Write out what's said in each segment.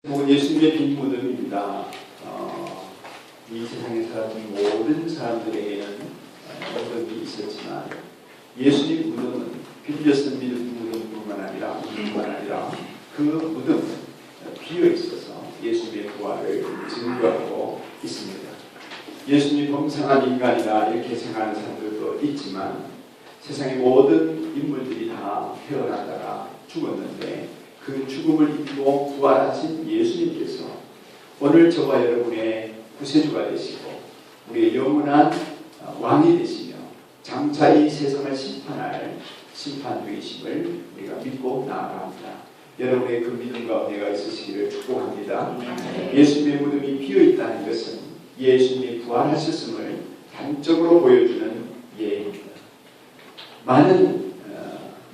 예수님의 빈 무덤입니다. 이 세상에 살았던 모든 사람들에게는 무덤이 있었지만 예수님 무덤은 빌렸던 무덤뿐만 아니라 그 무덤은 비어 있어서 예수님의 부활을 증거하고 있습니다. 예수님이 범상한 인간이다 이렇게 생각하는 사람들도 있지만 세상의 모든 인물들이 다 태어나다가 죽었는데 그 죽음을 이기고 부활하신 예수님께서 오늘 저와 여러분의 구세주가 되시고 우리의 영원한 왕이 되시며 장차 이 세상을 심판할 심판주이심을 우리가 믿고 나아갑니다. 여러분의 그 믿음과 은혜가 있으시기를 축복합니다. 예수님의 무덤이 비어있다는 것은 예수님이 부활하셨음을 단적으로 보여주는 예입니다. 많은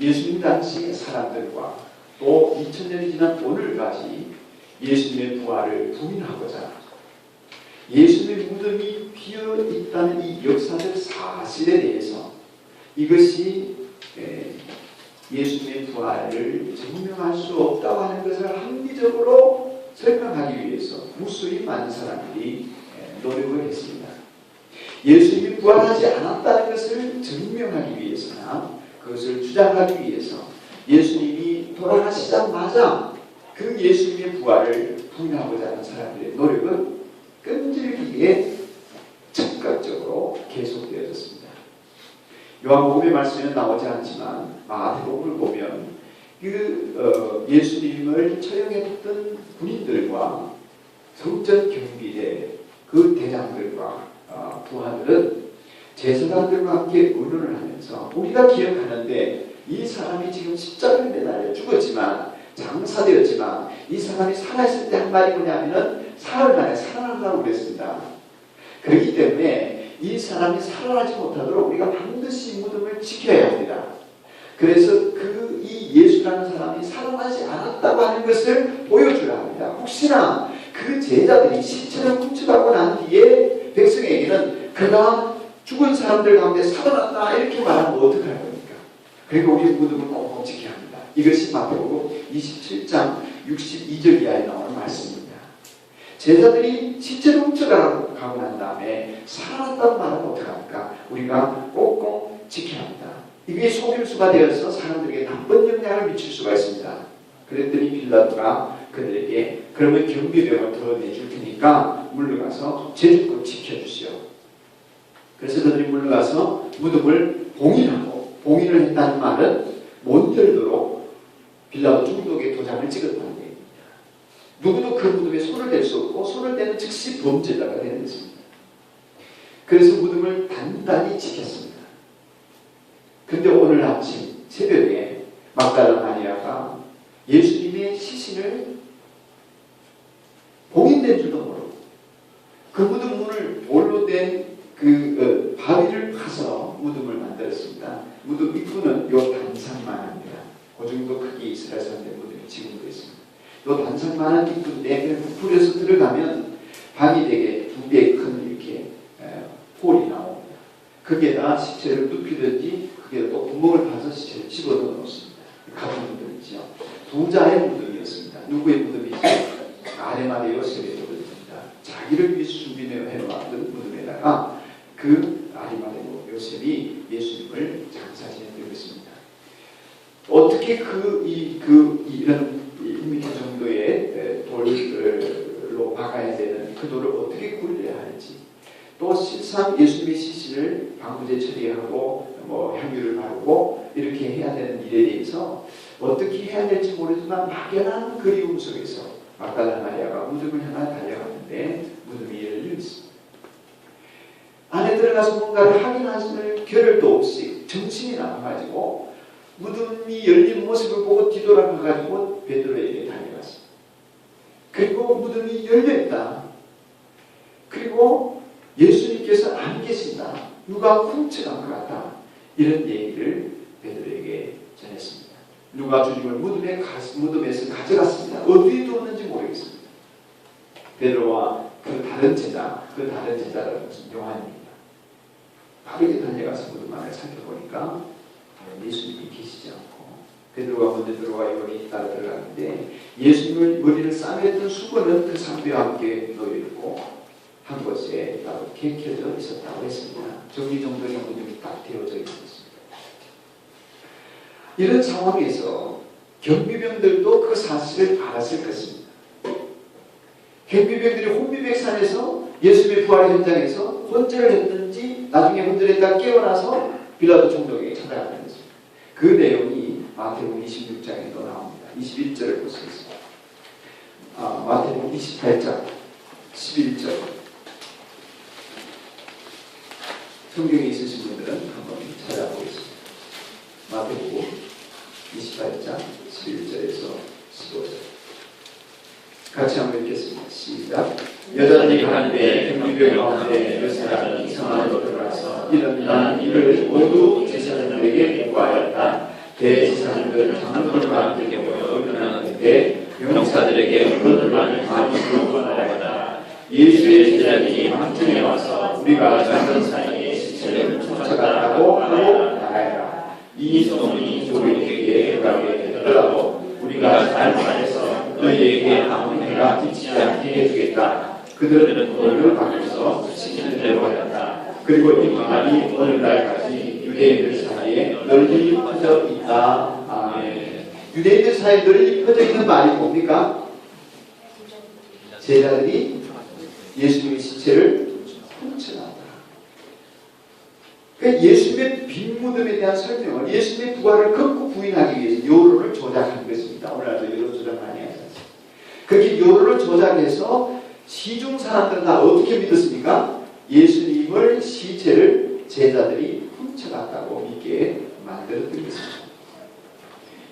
예수님 당시의 사람들과 또 2000년이 지난 오늘까지 예수님의 부활을 부인하고자 예수님의 무덤이 비어있다는 이 역사적 사실에 대해서 이것이 예수님의 부활을 증명할 수 없다고 하는 것을 합리적으로 설명하기 위해서 무수히 많은 사람들이 노력을 했습니다. 예수님이 부활하지 않았다는 것을 증명하기 위해서나 그것을 주장하기 위해서 예수님이 돌아가시자마자 그 예수님의 부활을 부인하고자 하는 사람들의 노력은 끈질기게 즉각적으로 계속되어졌습니다. 요한복음의 말씀에는 나오지 않지만 마태복음을 보면 예수님을 처형했던 군인들과 성전 경비대 그 대장들과 부하들은 제사장들과 함께 의논을 하면서 우리가 기억하는데 이 사람이 지금 십자가에 매달려 죽었지만 장사되었지만 이 사람이 살아있을 때 한 말이 뭐냐면은 사흘 만에 살아난다고 그랬습니다. 그렇기 때문에 이 사람이 살아나지 못하도록 우리가 반드시 무덤을 지켜야 합니다. 그래서 이 예수라는 사람이 살아나지 않았다고 하는 것을 보여주려 합니다. 혹시나 그 제자들이 시체를 훔쳐가고 난 뒤에 백성에게는 그가 죽은 사람들 가운데 살아났다 이렇게 말하면 어떡할 겁니까? 그리고 우리 무덤을 꼭 지켜야 합니다. 이것이 마태복음 27장 62절 이하에 나오는 말씀입니다. 제자들이 시체를 훔쳐가고 난 다음에 살아났다고 말하면 어떡합니까? 우리가 꼭꼭 지켜야 합니다. 이게 속임수가 되어서 사람들에게 나쁜 영향을 미칠 수가 있습니다. 그랬더니 빌라도가 그들에게 그러면 경비병을 더 내줄 테니까 물러가서 제주껏 지켜주시오. 그래서 그들이 물러가서 무덤을 봉인을 했다는 말은 못 열도록 빌라도 총독의 도장을 찍었다는 얘기입니다. 누구도 그 무덤에 손을 댈 수 없고 손을 대는 즉시 범죄자가 되는 것입니다. 그래서 무덤을 단단히 지켰습니다. 그런데 오늘 아침 새벽에 막달라 마리아가 예수님의 시신을 봉인된 줄도 모르고 그 무덤 문을 돌로 된 바위를 파서 무덤을 만들었습니다. 무덤 입구는 요 단상만합니다. 그 정도 크기 이스라엘 사람들의 무덤이 지금도 있습니다. 요 단상만한 입구인데 부풀려서 들어가면 방이 되게 2배 큰 이렇게 홀이 나옵니다. 거기에다 시체를 눕히든지 거기에다 또 구멍을 파서 시체를 집어넣어 놓습니다. 같은 무덤이죠. 부자의 무덤이었습니다. 누구의 무덤이죠? 아레마대 요셉의 무덤입니다. 자기를 위해서 준비해 놓았던 무덤에다가 그 아리마대 요셉이 예수님을 장사 지내고 있습니다. 어떻게 이런 1m 정도의 돌로 박아야 되는 그 돌을 어떻게 굴려야 할지, 또 실상 예수님의 시신을 방부제 처리하고 향유를 바르고 이렇게 해야 되는 일에 대해서 어떻게 해야 될지 모르지만 막연한 그리움 속에서 막달라 마리아가 무덤을 향해 달려갔는데 무덤이 열려 있습니다. 안에 들어가서 뭔가를 확인하실 겨를도 없이 정신이 나가가지고 무덤이 열린 모습을 보고 뒤돌아가가지고 베드로에게 달려갔습니다. 그리고 무덤이 열려있다. 그리고 예수님께서 안 계신다. 누가 훔쳐간 것 같다. 이런 얘기를 베드로에게 전했습니다. 누가 주님을 무덤에서 가져갔습니다. 어디에 뒀는지 모르겠습니다. 베드로와 그 다른 제자라는 것은 요한입니다. 빠르게 달려가서 무덤 안을 살펴보니까 예수님이 계시지 않고 베드로가 먼저 들어와 요한이 따라 들어갔는데 예수님을 머리를 싸맸던 수건은 그 상비와 함께 놓여있고 한 곳에 따로 객혀져 있었다고 했습니다. 정리정돈의 무덤이 딱 되어져 있었습니다. 이런 상황에서 경비병들도 그 사실을 알았을 것입니다. 경비병들이 혼비백산에서 예수님의 부활 현장에서 혼절을 했든지 나중에 혼절했다가 깨어나서 빌라도 총독에게 찾아갔다는 것입니다. 그 내용이 마태복음 26장에도 나옵니다. 21절을 볼 수 있습니다. 마태복음 28장 11절. 성경에 있으신 분들은 한번 찾아보겠습니다. 마태복음 28장 11절에서 15절. 같이 한번 읽겠습니다. 시작. 여자들이 가는데 경비병 가운데 몇 사람이 성 안으로 들어가서 이런 일을 모두 제사장들에게 보고하였다. 대제사장들 장로들과 함께 모여 의논하는데 병사들에게 의논을 많이 물어보나이다. 예수의 제자들이 함정에 와서 우리가 전선 사이에 시체를 쫓아갔다고 하고 나아라. 이 소문이 조리에게 들어가게 되더라도 우리가 잘못해서 너희에게 아무 해가 끼치지 않게 해주겠다. 그들은 돈을 받고서 시키는 대로 하였다. 그리고 이 말이 오늘날까지 유대인들 사이에 널리 퍼져 있다. 아멘. 유대인들 사이에 널리 퍼져 있는 말이 뭡니까? 제자들이 예수님의 시체를 훔쳐갔다. 그러니까 예수님의 빈 무덤에 대한 설명을, 예수님의 부활을 극구 부인하기 위해서 요론을 조작한 것입니다. 오늘날도 요론 조작 많이 하죠. 그렇게 요론을 조작해서 시중 사람들은 다 어떻게 믿었습니까? 예수님을 시체를 제자들이 훔쳐갔다고 믿게 만들었던 것입니다.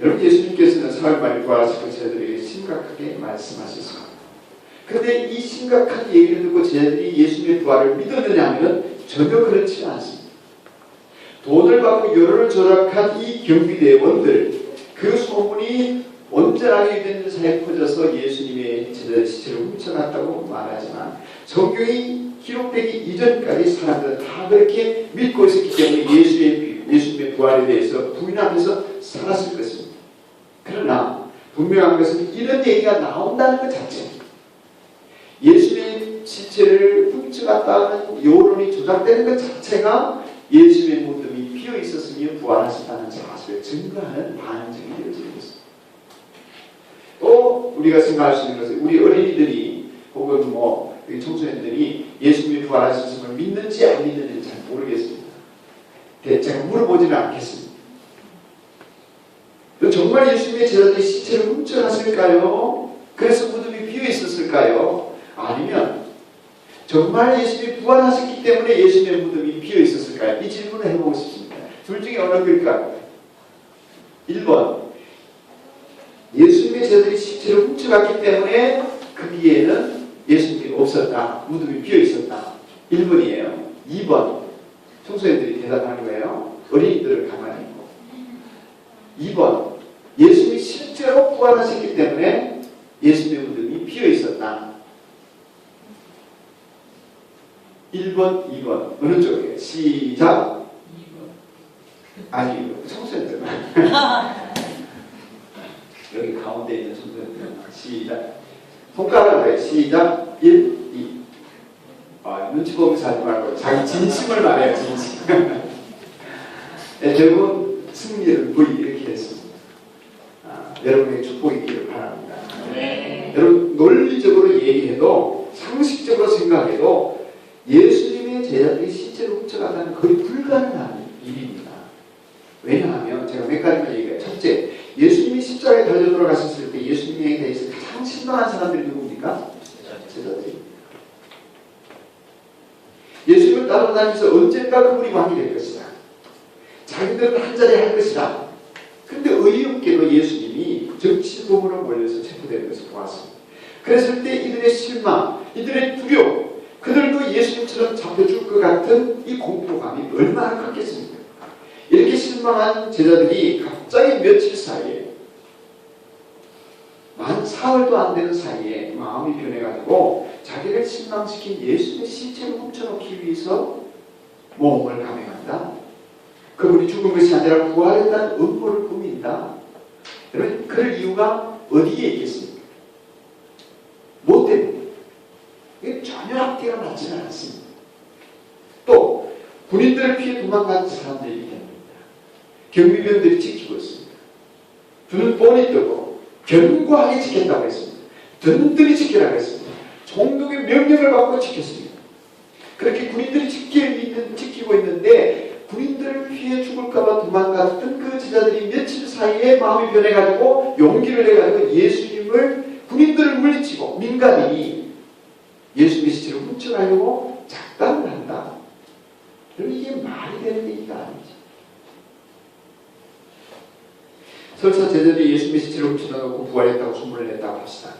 여러분, 예수님께서는 사흘 만에 부활하시고 제자들에게 심각하게 말씀하셨습니다. 그런데 이 심각한 얘기를 듣고 제자들이 예수님의 부활을 믿었느냐 하면 전혀 그렇지 않습니다. 돈을 받고 여론을 조작한 이 경비대원들, 그 소문이 온전하게 유대인들 사이에 퍼져서 예수님의 제자의 시체를 훔쳐갔다고 말하지만 성경이 기록되기 이전까지 사람들은 다 그렇게 믿고 있었기 때문에 예수님의 부활에 대해서 부인하면서 살았을 것입니다. 그러나 분명한 것은 이런 얘기가 나온다는 것 자체입니다. 예수님의 시체를 훔쳐갔다는 여론이 조작되는 것 자체가 예수님의 무덤이 비어 있었으며 부활하셨다는 사실을 증거하는 반증이 되어지는 것입니다. 또 우리가 생각할 수 있는 것은 우리 어린이들이 혹은 청소년들이 예수님이 부활하셨음을 믿는지 안 믿는지는 잘 모르겠습니다. 제가 물어보지는 않겠습니다. 정말 예수님의 제자들이 시체를 훔쳐갔을까요? 그래서 무덤이 비어 있었을까요? 아니면 정말 예수님이 부활하셨기 때문에 예수님의 무덤이 비어 있었을까요? 이 질문을 해보고 싶습니다. 둘 중에 어느 걸까요? 1번, 예수님의 제자들이 시체를 훔쳐갔기 때문에 거기에는 예수님이 없었다. 무덤이 비어 있었다. 1번이에요. 2번, 청소년들이 대답하는 거예요. 어린이들을 가만히 있고. 2번, 예수님이 실제로 부활하셨기 때문에 예수님의 무덤이 비어 있었다. 1번, 2번 어느 쪽이에요? 시작. 2번. 아니, 청소년들만. 여기 가운데 있는 청소년들만. 시작. 손가락으로 해. 시작. 1, 2. 눈치 보면서 하지 말고 자기 진심을 말해요. 진심. 네, 결국은 승리를 V 이렇게 했습니다. 여러분에게 축복이 있기를 바랍니다. 네. 여러분, 논리적으로 얘기해도 상식적으로 생각해도 예수님의 제자들이 시체를 훔쳐가다는 거의 불가능한 일입니다. 왜냐하면 제가 몇 가지만 얘기해요. 첫째, 예수님이 십자가에 달려 돌아가셨을 때 예수님에 대해서 가장 신망한 사람들이 누굽니까? 제자들입니다. 예수님을 따라다니면서 언젠가 그분이 왕이 될 것이다. 자기들은 한 자리 할 것이다. 그런데 어이없게도 예수님이 정치범으로 몰려서 체포되는 것을 보았습니다. 그랬을 때 이들의 실망, 이들의 두려움, 그들도 예수님처럼 잡혀줄 것 같은 이 공포감이 얼마나 컸겠습니까? 이렇게 실망한 제자들이 갑자기 며칠 사이에, 만 사흘도 안 되는 사이에 마음이 변해가지고 자기를 실망시킨 예수님의 시체를 훔쳐놓기 위해서 모험을 감행한다. 그분이 죽은 것이 아니라 부활했다는 음모를 꾸민다. 여러분, 그럴 이유가 어디에 있겠습니까? 뭐 때문에? 이게 전혀 앞뒤가 맞지는 않습니다. 또 군인들을 피해 도망간 사람들이 있습니다. 경비병들이 지키고 있습니다. 두 눈 뻔히 뜨고 견고하게 지켰다고 했습니다. 든든히 지키라고 했습니다. 총독의 명령을 받고 지켰습니다. 그렇게 군인들이 지키고 있는데 군인들을 피해 죽을까봐 도망갔던 그 제자들이 며칠 사이에 마음이 변해가지고 용기를 내가지고 예수님을 군인들을 물리치고 민간인이 예수님의 시체를 훔쳐가려고 작당을 한다. 그럼 이게 말이 되는 얘기가 아니죠. 설사 제자들이 예수님의 시체를 훔쳐나가고 부활했다고 소문을 냈다고 합시다.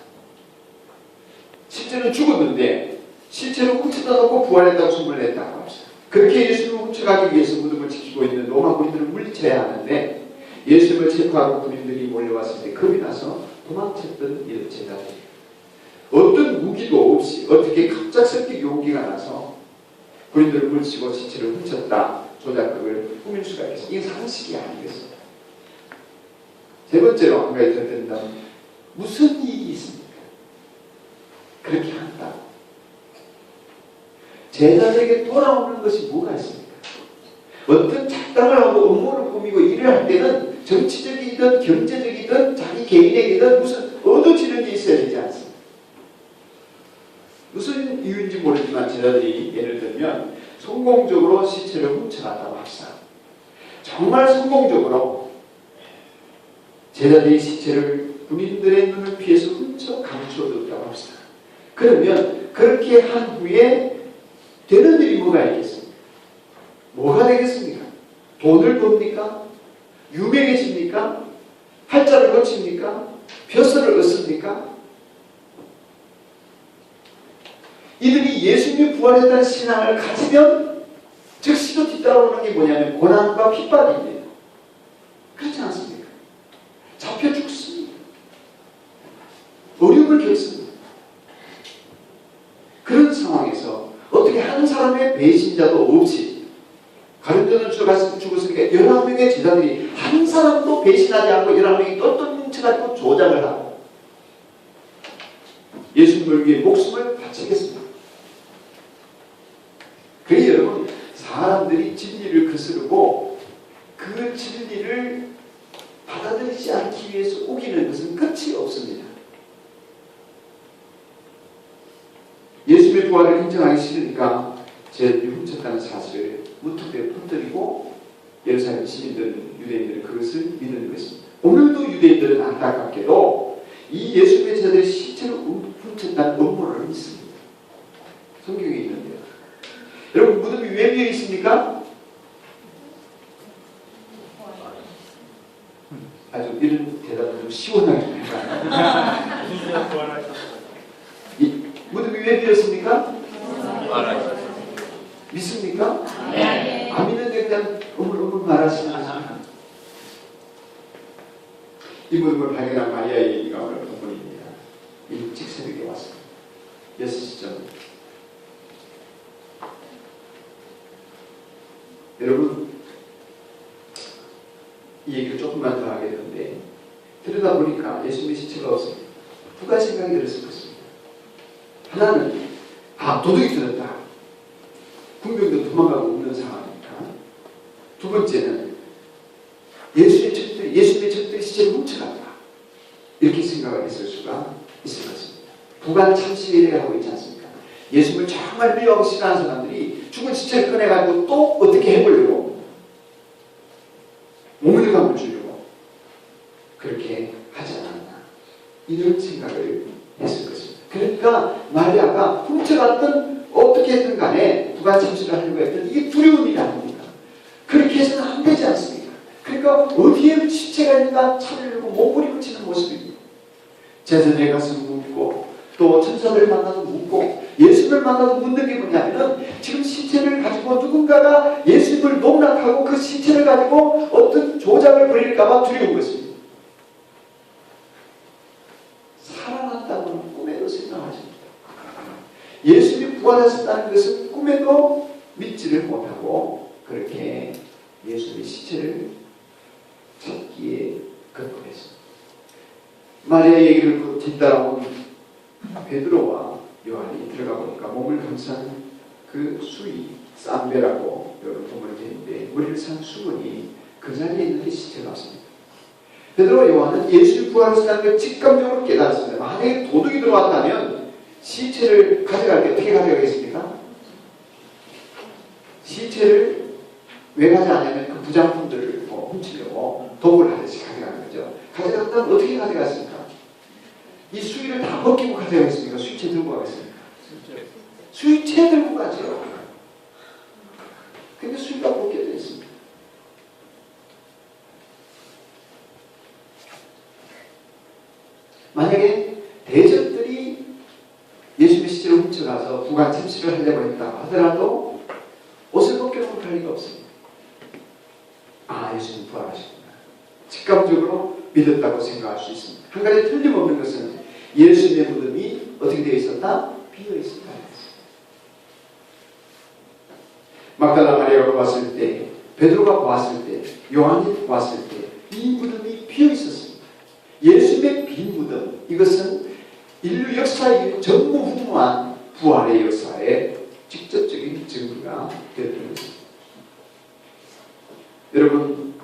실제는 죽었는데 실제로 훔쳐나가고 부활했다고 소문을 냈다고 합시다. 그렇게 예수님을 훔쳐가기 위해서 무덤을 지키고 있는 로마 군인들을 물리쳐야 하는데 예수님을 체포하고 군인들이 몰려왔을 때 겁이 나서 도망쳤던 이런 제자들. 어떤 무기도 없이 어떻게 갑작스럽게 용기가 나서 군인들을 물리치고 시체를 훔쳤다. 조작극을 꾸밀 수가 있겠습니다. 이게 상식이 아니겠습니다. 세 번째로 한 가지 더 드린다면 무슨 이익이 있습니까? 그렇게 한다. 제자들에게 돌아오는 것이 뭐가 있습니까? 어떤 작당을 하고 음모를 꾸미고 일을 할 때는 정치적이든 경제적이든 자기 개인에게든 무슨 얻어지는 게 있어야 되지 않습니까? 무슨 이유인지 모르지만 제자들이 예를 들면 성공적으로 시체를 훔쳐갔다고 합시다. 정말 성공적으로 제자들이 시체를 군인들의 눈을 피해서 훔쳐 감추어뒀다고 합시다. 그러면 그렇게 한 후에 되는 일이 뭐가 있겠습니까? 뭐가 되겠습니까? 돈을 법니까? 유명해집니까? 팔자를 고칩니까? 벼슬을 얻습니까? 이들이 예수님이 부활했다는 신앙을 가지면 즉시로 뒤따라오는 게 뭐냐면 고난과 핍박입니다. 그렇지 않습니까? 잡혀 죽습니다. 어려움을 겪습니다. 그런 상황에서 어떻게 한 사람의 배신자도 없이 가룟자는 죽었으니까 11명의 제자들이 한 사람도 배신하지 않고 11명이 똘똘 뭉쳐가지고 조작을 하고 예수님을 위해 목숨을 바치겠습니다. 그래서 여러분, 사람들이 진리를 거스르고 그 진리를 받아들이지 않기 위해서 우기는 것은 끝이 없습니다. 예수님의 부활을 인정하기 싫으니까 제자들이 훔쳤다는 사실을 무턱대고 퍼뜨리고 예루살렘 시민들은, 유대인들은 그것을 믿는 것입니다. 오늘도 유대인들은 안타깝게도 이 예수님의 제자들의 시체를 훔쳤다는 음모를 믿습니다. 성경에 있는데요. 여러분, 무덤이 왜 비어 있습니까? 아주 이런 대답을 좀 시원하게 좀 해봐요. 무덤이 왜 비었습니까? 믿습니까? 네. 안 믿는데 그냥 어물어물 말하시는 것입니다. 이 무덤을 발견한 마리아의 얘기가 오늘 본문입니다. 일찍 새벽에 왔습니다. 6시쯤. 여러분, 이 얘기를 조금만 더 하게 되는데 들여다보니까 예수님의 시체가 없습니다. 두 가지 생각이 들었을 것입니다. 하나는 도둑이 들었다. 군병도 도망가고 없는 상황이니까. 두 번째는 예수님의 적들이 시체를 훔쳐갔다. 이렇게 생각을 했을 수가 있을 것입니다. 부관 참시회를 하고 있지 않습니까? 예수님을 정말 미워하고 싫어하는 사람들이 죽은 시체를 꺼내가지고 또 어떻게 해보려고 몸일감을 주려고 그렇게 하지 않았나, 이런 생각을 했을 것입니다. 그러니까 마리아가 훔쳐갔든 어떻게 했든 간에 누가 참시를 하려고 했든 이게 두려운 일이 아닙니까? 그렇게 해서는 안 되지 않습니까? 그러니까 어디에 시체가 있는가 찾으려고 몸부림치는 모습입니다. 제자들에 가서 묻고 또 천사들을 만나서 묻고 예수님을 만나서 묻는 게 뭐냐면 지금 시체를 가지고 누군가가 예수님을 농락하고 그 시체를 가지고 어떤 조작을 벌일까봐 두려운 것입니다. 살아났다고는 꿈에도 생각하지 못합니다. 예수님이 부활하셨다는 것은 꿈에도 믿지를 못하고 그렇게 예수님의 시체를 찾기에 급급했습니다. 마리아 얘기를 뒤따라온 베드로와 요한이 들어가 보니까 몸을 감싼 그 수의, 쌈배라고 여러분 보면 되는데 머리를 산 수건이 그 자리에 있는 시체가 없습니다. 베드로와 요한은 예수의 부활하셨다는 걸 직감적으로 깨달았습니다. 만약에 도둑이 들어왔다면 시체를 가져갈 때 어떻게 가져가겠습니까? 시체를 왜 가져가냐면 그 부장품들을 훔치려고 도구를 하듯이 가져가는 거죠. 가져갔다면 어떻게 가져갔습니까? 이 수위를 다 벗기고 가져가겠습니까? 수위채 들고 가겠습니까? 수위채 들고 가죠. 근데 수위가 벗겨져 있습니다. 만약에 대적들이 예수님의 시체를 훔쳐가서 부관 침실을 하려고 했다 하더라도 옷을 벗겨놓고 갈 리가 없습니다. 아, 예수님 부활하셨구나. 직감적으로 믿었다고 생각할 수 있습니다. 한 가지 틀림없는 것은 예수님의 무덤이 어떻게 되어 있었다? 비어 있었다. 막달라 마리아가 보았을 때, 베드로가 보았을 때, 요한이 보았을 때 이 무덤이 비어 있었습니다. 예수님의 빈 무덤, 이것은 인류 역사의 전무후무한 부활의 역사에 직접적인 증거가 되었던 것입니다. 여러분,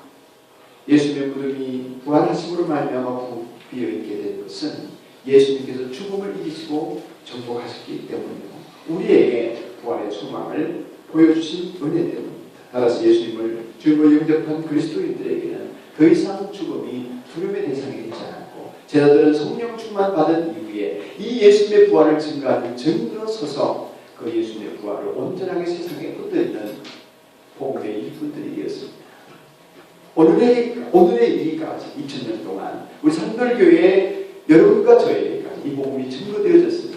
예수님의 무덤이 부활하심으로 말미암아 비어있게 된 것은 예수님께서 죽음을 이기시고 정복하셨기 때문이고 우리에게 부활의 소망을 보여주신 은혜 때문입니다. 따라서 예수님을 주님으로 영접한 그리스도인들에게는 더 이상 죽음이 두려움의 대상이 되지 않았고 제자들은 성령 충만 받은 이후에 이 예수님의 부활을 증거하는 증거로 서서 그 예수님의 부활을 온전하게 세상에 뻗어있는 복음의 일꾼들이 되었습니다. 오늘의 일까지 2000년 동안 우리 산돌교회 여러분과 저에게까지 이 복음이 증거되어졌으니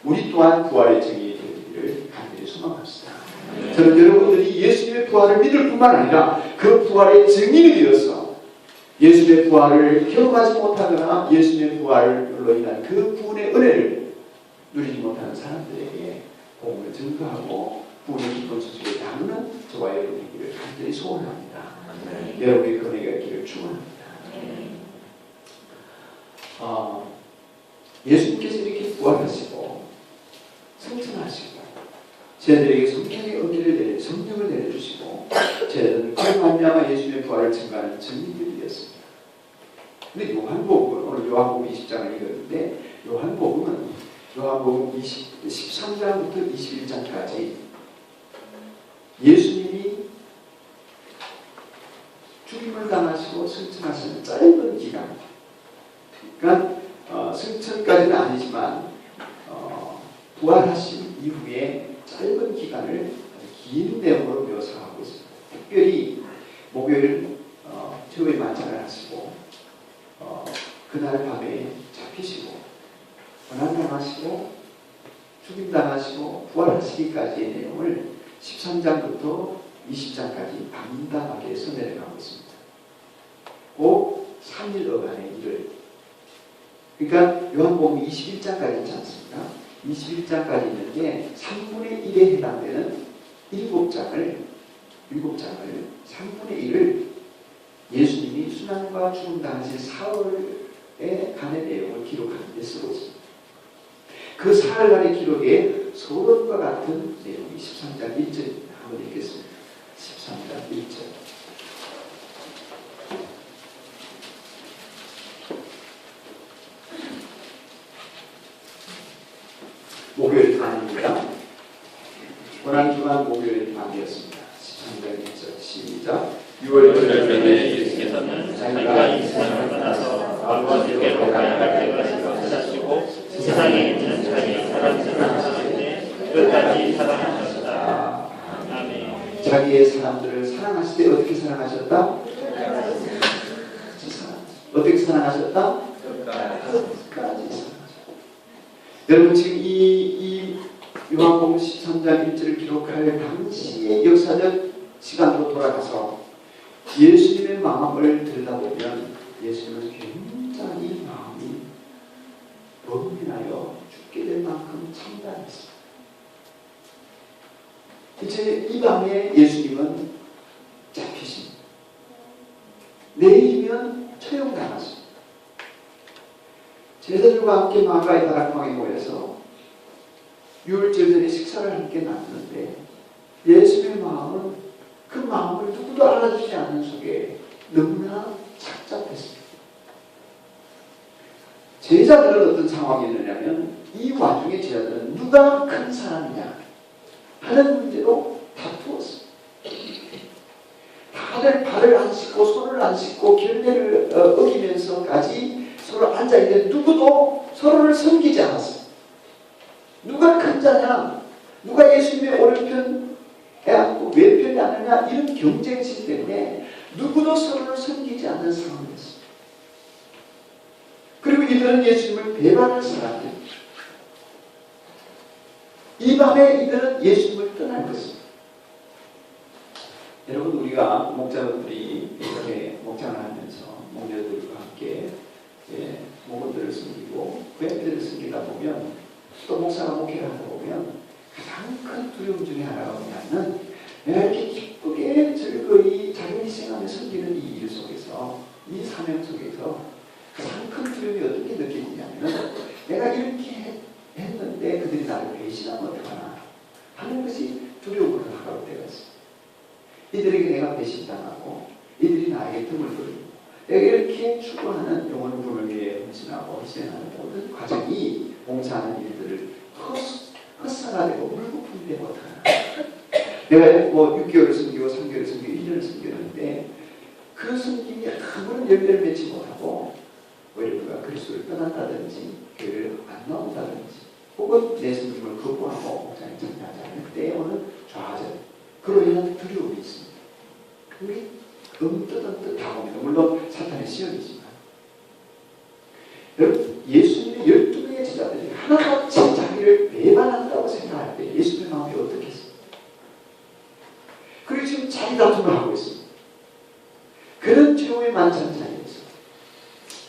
우리 또한 부활의 증인이 되기를 간절히 소망합니다. 저는 여러분들이 예수님의 부활을 믿을 뿐만 아니라 그 부활의 증인이 되어서 예수님의 부활을 경험하지 못하거나 예수님의 부활로 인한 그 구원의 은혜를 누리지 못하는 사람들에게 복음을 증거하고 구원의 기쁜 소식을 나누는 저와 여러분이기를 간절히 소원합니다. 여러분의 은혜가 있기를 축원합니다. 예수님께서 이렇게 부활하시고 승천하시고 제자들에게 성령을 내려주시고 제자들은 그 말미암아 예수님의 부활을 증거하는 증인들이 되었습니다. 근데 요한복음은 오늘 요한복음 20장을 읽었는데 요한복음 13장부터 21장까지 예수님이 죽임을 당하시고 승천하시는 짧은 기간, 그러니까 승천까지는 아니지만 부활하신 이후에 짧은 기간을 긴 내용으로 묘사하고 있습니다. 특별히 목요일 최후의 만찬을 하시고 그날 밤에 잡히시고 고난당하시고 죽임당하시고 부활하시기까지의 내용을 13장부터 20장까지 담담하게 써내려가고 있습니다. 그 3일 어간의 일을, 그러니까 요한복음 21장까지 있지 않습니까? 21장까지 있는데 3분의 1에 해당되는 7장을 3분의 1을 예수님이 순환과 죽음당하신 사흘에 관한 내용을 기록하는 데 쓰고 있습니다. 그 사흘간의 기록에 소론과 같은 내용이 13장 1절입니다. 한번 읽겠습니다. 13장 1절. 목요일 밤입니다. 고난주간 목요일 밤이었습니다. 13장 1절 시작. 6월 절전에 예수께서는 자기가 이 세상을 떠나서 아버지께로 가야 할 때가 찾으시고 세상에 있는 자기 사람들을 하실 때 끝까지 사랑하셨다. 아멘. 자기의 사람들을 사랑하실 때 어떻게 사랑하셨다? 어떻게 사랑하셨다? 끝까지 사랑하셨다. 여러분 지금 이 요한복음 13장 1절을 기록할 당시의 역사적 시간으로 돌아가서 예수님의 마음을 들여다보면 예수님은 굉장히 마음이 고민하여 죽게 될 만큼 참담했습니다. 이제 이 밤에 예수님은 잡히십니다. 내일이면 처형당하십니다. 제자들과 함께 마가의 다락방에 모여서 유월절 전에 식사를 함께 나누는데 예수님의 마음은 그 마음을 누구도 알아주지 않는 속에 너무나 착잡했습니다. 제자들은 어떤 상황이었느냐면 이 와중에 제자들은 누가 큰 사람이냐 하는 문제로 다투었습니다. 다들 발을 안 씻고 손을 안 씻고 결례를 어기면서까지 서로 앉아있는데 누구도 서로를 섬기지 않았습니다. 누가 큰 자냐, 누가 예수님의 오른편 해안고 왼편이 아느냐, 이런 경쟁심 때문에 누구도 서로를 섬기지 않는 상황이었습니다. 그리고 이들은 예수님을 배반할 사람들입니다. 이 밤에 이들은 예수님을 떠날 것입니다. 여러분, 우리가 목자들이 이렇게 목장을 하면서 목녀들과 함께 목원들을 섬기고 고양이들을 섬기다 보면, 또 목사가 목회를 하다 보면 가장 큰 두려움 중에 하나가 뭐냐면, 내가 이렇게 기쁘게 즐거이 자기를 희생하며 섬기는 이 일 속에서, 이 사명 속에서 가장 큰 두려움이 어떻게 느껴지냐면, 내가 이렇게 했는데 그들이 나를 배신하면 어떡하나 하는 것이 두려움으로 다가올 때가 있습니다. 이들에게 내가 배신당하고 이들이 나에게 등을 돌리고 내가 이렇게 추구하는 영원한 분을 위해 헌신하고 희생하는 모든 과정이 봉사하는 일들을 헛살아내고 물거품이 되고 어떡하나. 내가 뭐 6개월을 섬기고 3개월을 섬기고 1년을 섬겼는데 그 섬김이 아무런 열매를 맺지 못하고 오히려 그가 그리스도를 떠난다든지 교회를 안 나온다든지 혹은 내 섬김을 거부하고 목장에 참여하지 않을 때에 오는 좌절, 그로 인한 두려움이 있습니다. 그게 언뜻 다가옵니다. 물론 사탄의 시험이지만. 여러분, 예수님의 12명의 제자들이 하나같이 자기를 배반한다고 생각할 때 예수님의 마음이 어떻겠습니까? 그리고 지금 자기 다툼을 하고 있습니다. 그런 두려움의 만찬 자리에서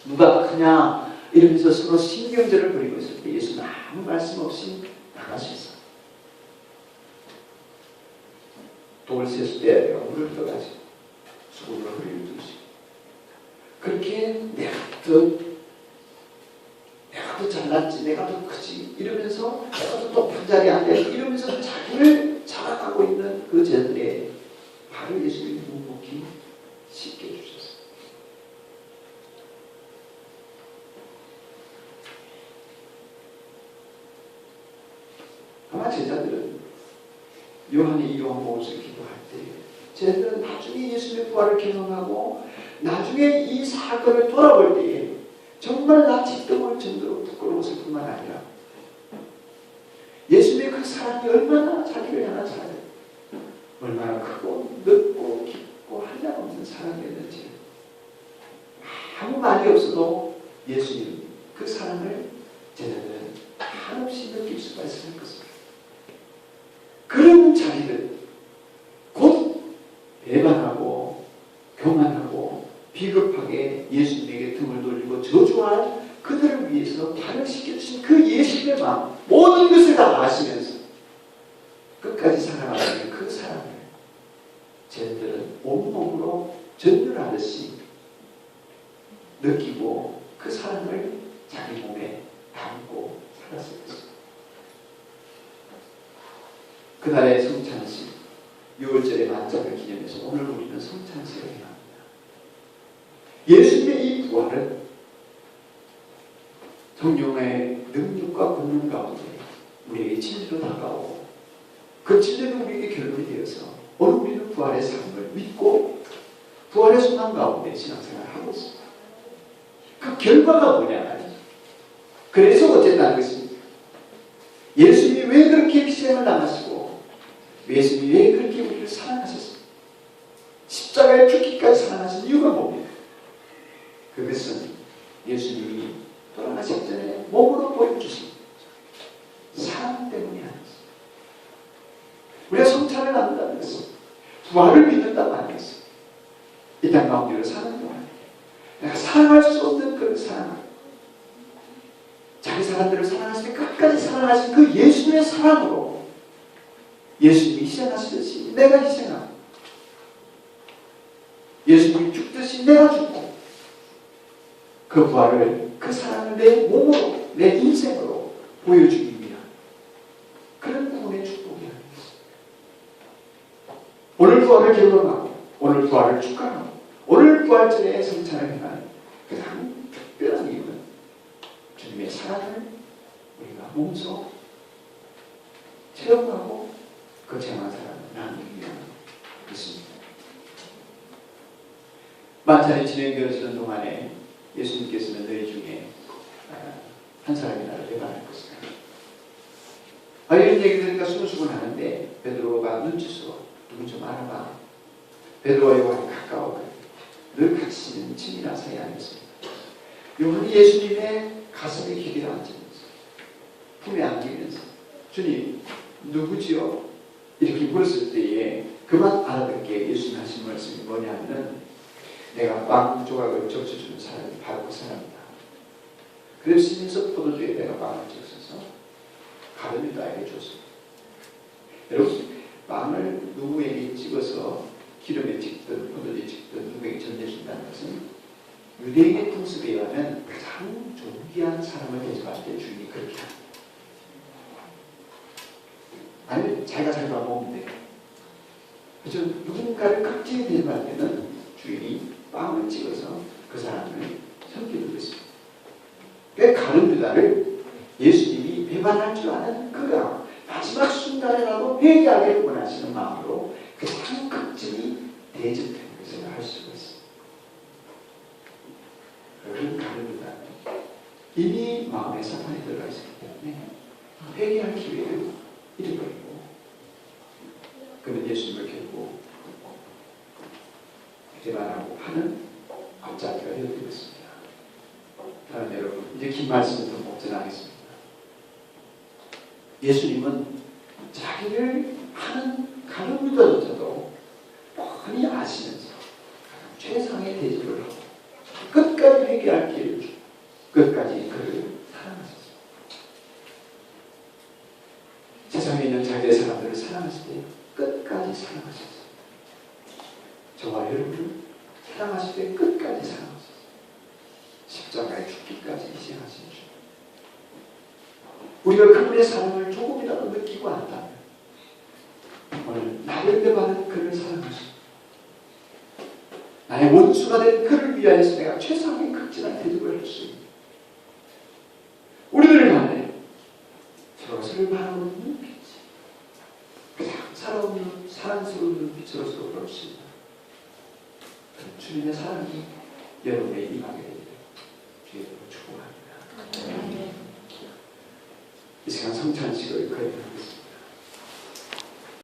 누가 크냐 이러면서 서로 신경전을 벌이고 있을 때 예수는 아무 말씀 없이 나가셨어요. 돌 세수대야 되고 물을 떠가지고 수건으로 흘리고 두시고, 그렇게 내가 더 잘났지, 내가 더 크지 이러면서, 내가 더 높은 자리에 앉아있지 이러면서 자기를 자랑하고 있는 그 제자들의 발을 예수님이 묵묵히 씻게 해주셨어요. 아마 제자들은 요한이 이 요한복음서를 기도할 때 제자들은 나중에 예수님의 부활을 경험하고 나중에 이 사건을 돌아볼 때에 정말 낯이 뜨거울 정도로 부끄러웠을 뿐만 아니라 예수님의 그 사랑이 얼마나 자기를 향한 사랑이 얼마나 크고 넓고 깊고 한량없는 사랑이었는지 아무 말이 없어도 예수님 그 사랑을 제자들은 한없이 느낄 수가 있을 것입니다. 그런 자리를 곧 배반하고 교만하고 비겁하게 예수님에게 등을 돌리고 저주할 그들을 위해서 발을 씻겨주신 그 예수님의 마음, 모든 것을 다 아시면서 끝까지 사랑하는 그 사랑을 제자들은 온몸으로 전율하듯이 느끼고 그 사랑을 자기 몸에 담고 살았을 것입니다. 그날의 성찬식, 6월절의 만찬을 기념해서 오늘 우리는 성찬식을 해야 합니다. 예수님의 이 부활은 성령의 능력과 권능 가운데 우리에게 진리로 다가오고 그 진리는 우리에게 결론이 되어서 오늘 우리는 부활의 삶을 믿고 부활의 소망 가운데 신앙생활을 하고 있습니다. 그 결과가 뭐냐 말이죠. 그래서 어쨌다는 것입니까? 예수님이 왜 그렇게 희생을 당하시고 예수님이 왜 그렇게 우리를 사랑하셨습니까? 십자가에 죽기까지 사랑하신 이유가 뭡니까? 그것은 예수님이 돌아가시기 전에 몸으로 보여주신 사랑 때문이 아니었습니다. 우리가 성찬을 나눈다는 것은 부활을 믿는다고 하는 것입니다. 이 땅 가운데로 사는 동안 내가 사랑할 수 없는 그런 사랑을, 자기 사람들을 사랑하시되 끝까지 사랑하신 그 예수님의 사랑으로 예수님이 희생하시듯이 내가 희생하고 예수님이 죽듯이 내가 죽고 그 부활을 그 사랑을 내 몸으로, 내 인생으로 보여주기 위한 그런 구원의 축복이 아니겠습니까? 오늘 부활을 경험하고 오늘 부활을 축하하고 오늘 부활절에 성찬을 행하는 가장 특별한 이유는 주님의 사랑을 우리가 몸소 체험하고 그 체험한 사랑을 나누기 위한 것입니다. 만찬이 진행되어지는 동안에 예수님께서는 너희 중에 한 사람이 나를 배반할 것이다. 이런 얘기 들으니까 수근수근 하는데 베드로가 눈치서 누군 좀 알아봐. 베드로와 요한이 가까워 늘 같이 지내는 친밀한 사이 아니었습니다. 요한이 예수님의 가슴에 기대어 앉으면서 품에 안기면서 주님 누구지요? 이렇게 물었을 때에 그만 알아듣게 예수님 하신 말씀이 뭐냐면은 내가 빵 조각을 적셔주는 사람이 바로 그 사람이다. 그랬으면서 포도주에 내가 빵을 적셔서 가른 유다에게 줬습니다. 여러분 빵을 누구에게 찍어서 기름에 찍든 포도주에 찍든 누구에게 전해준다는 것은 유대인의 풍습에 의하면 가장 존귀한 사람을 대접할 때 주인이 그렇게 합니다. 아니면 자기가 잘 먹으면 돼요. 그래서 누군가를 극진히 대접할 때는 주인이 빵을 찍어서 그 사람을 섬기는 것입니다. 그 가룟 유다를 예수님이 배반할 줄 아는 그가 마지막 순간에라도 회개하기를 원하시는 마음으로 가장 극진히 대접하는 것을 할 수가 있습니다. 그런 가룟 유다는 이미 마음에 사탄이 들어가 있기 때문에 회개할 기회를 잃어버리고 그는 예수님을 결국 배반하고 하는 앞자리가 되어지고 있습니다. 다른 여러분, 이제 긴 말씀을 더 목전하겠습니다. 예수님은 자기를 하는 가룟 유다조차도 뻔히 아시면서 최상의 대접을 하고 끝까지 회개할 기회를 주고 끝까지 그를 사랑하셨습니다. 세상에 있는 자기의 사람들을 사랑하실 때 끝까지 사랑하셨습니다. 저와 여러분을 사랑하실 때 끝까지 사랑하셨습니다. 십자가에 죽기까지 희생하신 주. 우리가 그분의 사랑을 조금이라도 느끼고 안다면 오늘 나를 배반한 그를 사랑하시고 나의 원수가 된 그를 위하여서 내가 최상의 극진한 대접을 할 수 있는 우리들 간에 서로서로 바라보는 눈빛이 가장 사랑스러운 눈빛으로 서로 볼 수 있는 주님의 사랑이 여러분의 임하게 되기를 주님으로 축복합니다. 이 시간 성찬식을 거행하겠습니다.